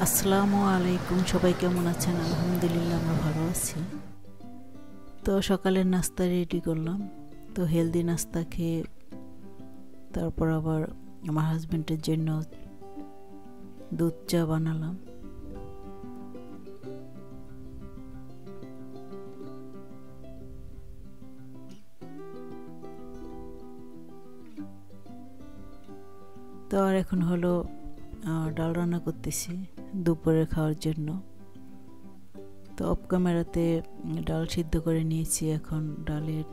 আসসালামু আলাইকুম, সবাই কেমন আছেন? আলহামদুলিল্লাহ আমরা ভালো আছি। তো সকালের নাস্তা রেডি করলাম। তো হেলদি নাস্তা খেয়ে তারপর আবার আমার হাজবেন্ডের জন্য দুধ চা বানালাম। তো আর এখন হলো ডাল রান্না করতেছি দুপুরে খাওয়ার জন্য। তো অফ ক্যামেরাতে ডাল সিদ্ধ করে নিয়েছি। এখন ডালের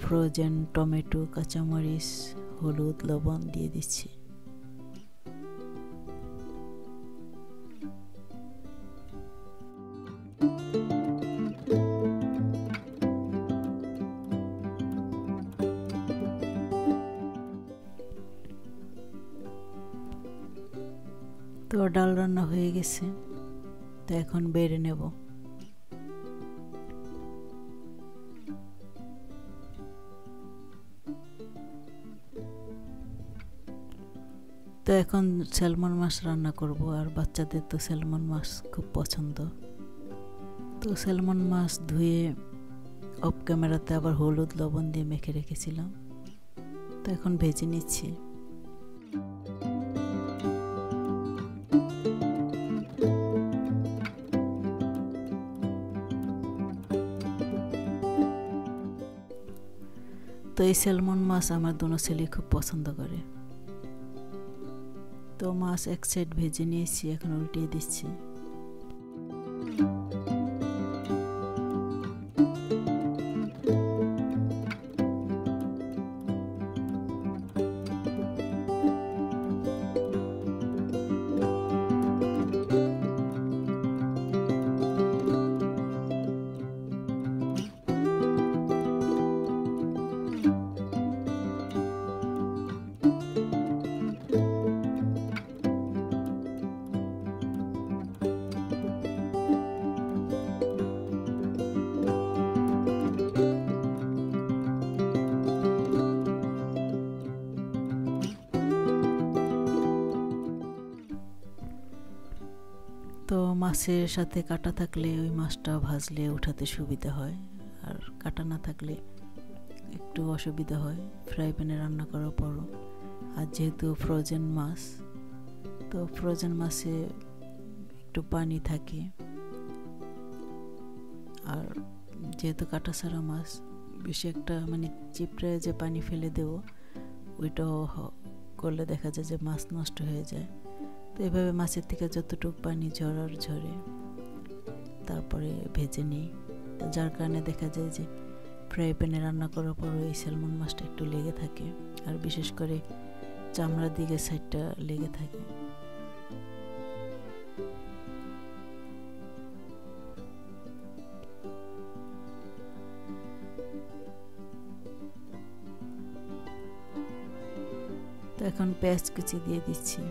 ফ্রোজেন টমেটো, কাঁচামরিচ, হলুদ, লবণ দিয়ে দিচ্ছি। তো ডাল রান্না হয়ে গেছে, তো এখন বেড়ে নেব। তো এখন স্যালমন মাছ রান্না করব, আর বাচ্চাদের তো স্যালমন মাছ খুব পছন্দ। তো স্যালমন মাছ ধুয়ে অফ ক্যামেরাতে আবার হলুদ লবণ দিয়ে মেখে রেখেছিলাম। তো এখন ভেজে নিচ্ছি। তো এই স্যালমন মাছ আমার দুনো ছেলে খুব পছন্দ করে। তো মাছ এক সাইড ভেজে নিয়েছি, এখন উল্টিয়ে দিচ্ছি। তো মাছের সাথে কাঁটা থাকলে ওই মাছটা ভাজলে উঠাতে সুবিধা হয়, আর কাঁটা না থাকলে একটু অসুবিধা হয় ফ্রাই প্যানে রান্না করার পরও। আর যেহেতু ফ্রোজেন মাছ, তো ফ্রোজেন মাছে একটু পানি থাকে, আর যেহেতু কাঁটা ছাড়া মাছ বেশি একটা চিপড়ে যে পানি ফেলে দেবো ওইটাও করলে দেখা যায় যে মাছ নষ্ট হয়ে যায়। তো এভাবে মাছের থেকে যতটুকু পানি ঝরার ঝরে তারপরে ভেজে নিই। তো যার কারণে দেখা যায় যে ফ্রাই প্যানে রান্না করার পরও এই স্যালমন মাছটা একটু লেগে থাকে, আর বিশেষ করে চামড়ার দিকে সাইডটা লেগে থাকে। তো এখন পেঁয়াজ কুচি দিয়ে দিচ্ছি।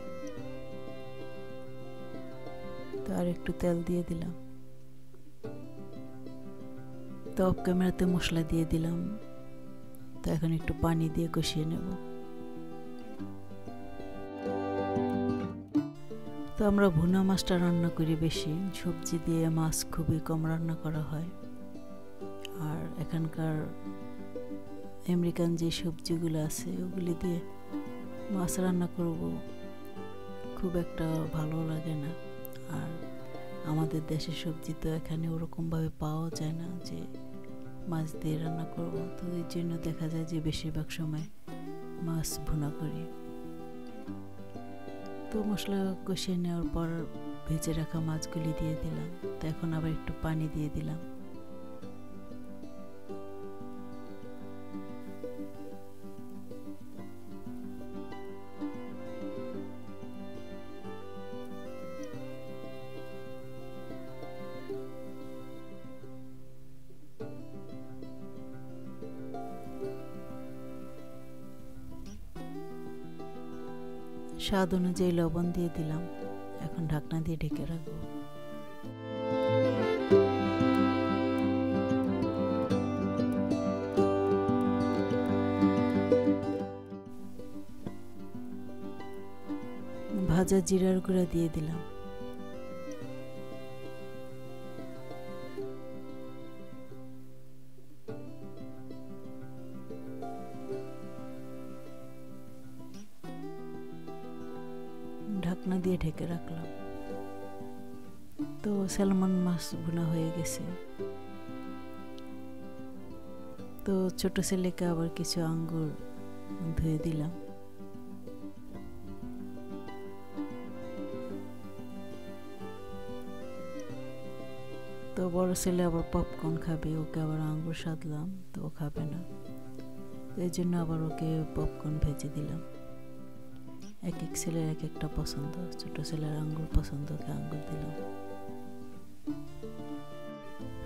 তো আর একটু তেল দিয়ে দিলাম। তো অফ ক্যামেরাতে মশলা দিয়ে দিলাম। তো এখন একটু পানি দিয়ে কষিয়ে নেব। তো আমরা ভুনা মাছটা রান্না করি বেশি, সবজি দিয়ে মাছ খুবই কম রান্না করা হয়। আর এখানকার আমেরিকান যে সবজিগুলো আছে ওগুলি দিয়ে মাছ রান্না করব খুব একটা ভালো লাগে না। আর আমাদের দেশের সবজি তো এখানে ওরকমভাবে পাওয়া যায় না যে মাছ দিয়ে রান্না করব। তো এই জন্য দেখা যায় যে বেশিরভাগ সময় মাছ ভুনা করি। তো মশলা কষিয়ে নেওয়ার পর ভেজে রাখা মাছগুলি দিয়ে দিলাম। তো এখন আবার একটু পানি দিয়ে দিলাম। স্বাদ অনুযায়ী লবণ দিয়ে দিলাম। এখন ঢাকনা দিয়ে ঢেকে রাখবো। ভাজা জিরার গুঁড়া দিয়ে দিলাম। ঢাকনা দিয়ে ঢেকে রাখলাম। তো স্যালমন মাছ ভুনা হয়ে গেছে। তো ছোট ছেলেকে আবার কিছু আঙ্গুর ধুয়ে দিলাম। তো বড় ছেলে আবার পপকর্ন খাবে, ওকে আবার আঙ্গুর সাধলাম, তো ও খাবে না, তো এই জন্য আবার ওকে পপকর্ন ভেজে দিলাম। এক এক ছেলের এক একটা পছন্দ, ছোট ছেলের আঙ্গুর পছন্দ, ওকে আঙ্গুর দিলাম।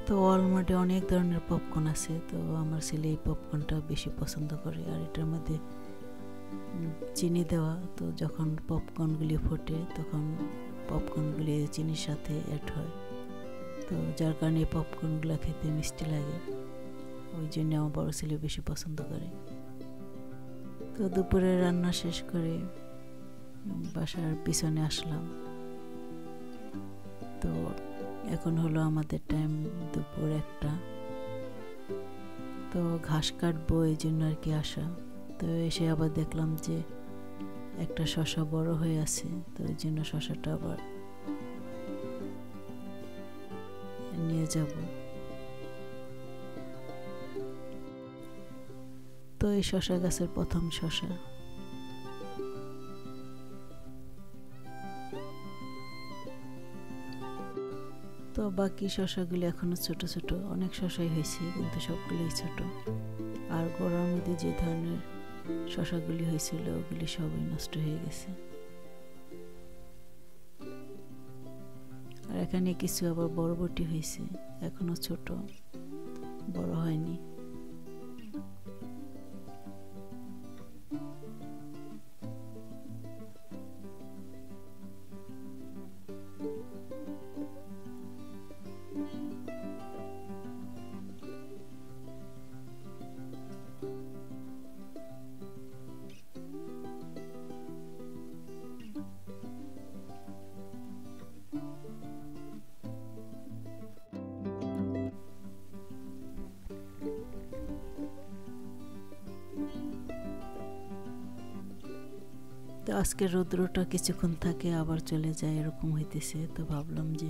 তো ওয়ালমার্টে অনেক ধরনের পপকর্ন আছে, তো আমার ছেলে এই পপকর্নটা বেশি পছন্দ করে। আর এটার মধ্যে চিনি দেওয়া, তো যখন পপকর্নগুলি ফোটে তখন পপকর্নগুলি চিনির সাথে অ্যাড হয়, তো যার কারণে এই পপকর্নগুলো খেতে মিষ্টি লাগে, ওই জন্য আমার বড় ছেলে বেশি পছন্দ করে। তো দুপুরে রান্না শেষ করে বাসার পিছনে আসলাম। তো এখন হলো আমাদের টাইম দুপুর 1টা। তো ঘাস কাটবো এই জন্য আর কি আসা। তো এসে আবার দেখলাম যে একটা শসা বড় হয়ে আছে, তো এই জন্য শসাটা আবার নিয়ে যাব। তো এই শসা গাছের প্রথম শসা। তো বাকি শসাগুলি এখনো ছোট ছোট, অনেক শসাই হয়েছে কিন্তু সবগুলোই ছোট। আর গোড়ার মধ্যে যে ধরনের শসাগুলি হয়েছিল ওগুলি সবই নষ্ট হয়ে গেছে। আর এখানে কিছু আবার বরবটি হয়েছে, এখনো ছোট, বড় হয়নি। তো আজকে রৌদ্রটা কিছুক্ষণ থাকে আবার চলে যায়, এরকম হইতেছে। তো ভাবলাম যে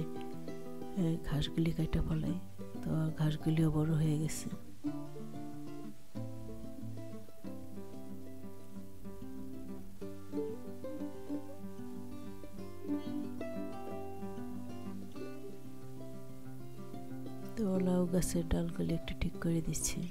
ঘাসগুলি কাটা ফেলাই, তো ঘাসগুলিও বড় হয়ে গেছে। তো লাউ গাছের ডালগুলি একটু ঠিক করে দিচ্ছি।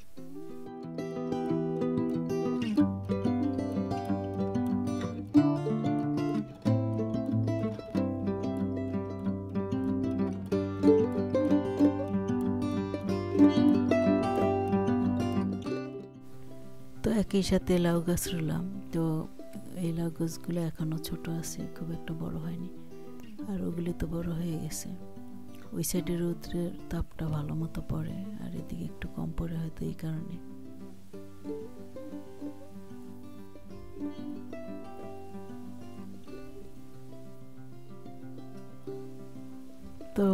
তো একই সাথে লাউ গাছ রুলাম। তো এই লাউ গাছগুলো এখনো ছোট আছে, খুব একটা বড় হয়নি, আর ওগুলি তো বড় হয়ে গেছে। ওই সাইডে রৌদ্রের তাপটা ভালো মতো পড়ে, আর এদিকে একটু কম পড়ে হয়তো এই কারণে। তো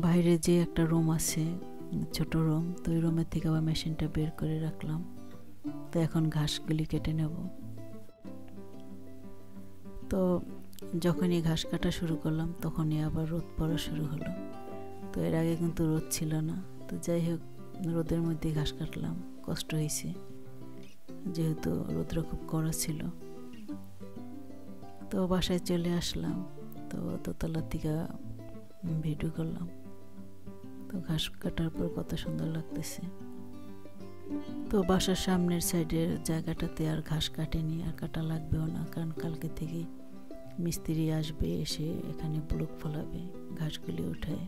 বাইরে যে একটা রুম আছে, ছোট রুম, তো ওই রুমের থেকে আবার মেশিনটা বের করে রাখলাম। তো এখন ঘাসগুলি কেটে নেব। তো যখনই ঘাস কাটা শুরু করলাম তখনই আবার রোদ পড়া শুরু হলো। তো এর আগে কিন্তু রোদ ছিল না। তো যাই হোক, রোদের মধ্যে ঘাস কাটলাম, কষ্ট হয়েছে যেহেতু রোদটা খুব কড়া ছিল। তো বাসায় চলে আসলাম। তো দোতলা থেকে ভিডিও করলাম। তো ঘাস কাটার পর কত সুন্দর লাগতেছে। তো বাসার সামনের সাইডের জায়গাটাতে আর ঘাস কাটেনি, আর কাটা লাগবেও না, কারণ কালকে থেকেই মিস্ত্রি আসবে, এসে এখানে ব্লক ফলাবে, ঘাসগুলি উঠায়।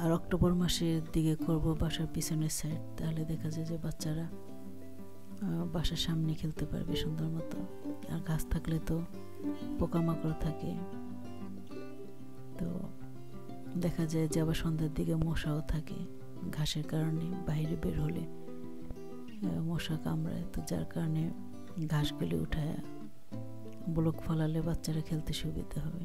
আর অক্টোবর মাসের দিকে করব বাসার পিছনের সাইড, তাহলে দেখা যায় যে বাচ্চারা বাসার সামনে খেলতে পারবে সুন্দর মতো। আর ঘাস থাকলে তো পোকামাকড় থাকে, তো দেখা যায় যে আবার সন্ধ্যার দিকে মশাও থাকে ঘাসের কারণে, বাইরে বের হলে মশা কামড়ায়। তো যার কারণে ঘাসগুলি উঠায় ব্লক ফলালে বাচ্চারা খেলতে সুবিধা হবে।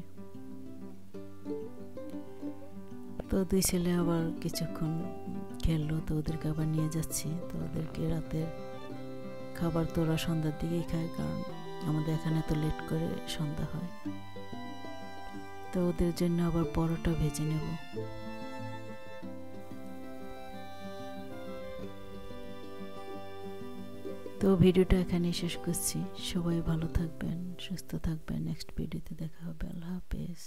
তো দুই ছেলে আবার কিছুক্ষণ খেললো, তো ওদেরকে আবার নিয়ে যাচ্ছি। তো ওদেরকে রাতের খাবার তো ওরা সন্ধ্যার দিকেই খায়, কারণ আমাদের এখানে তো লেট করে সন্ধ্যা হয়। তো ওদের জন্য আবার পরোটা ভেজে নেব। তো ভিডিওটা এখানেই শেষ করছি। সবাই ভালো থাকবেন, সুস্থ থাকবেন। নেক্সট ভিডিওতে দেখা হবে। আল্লাহ হাফেজ।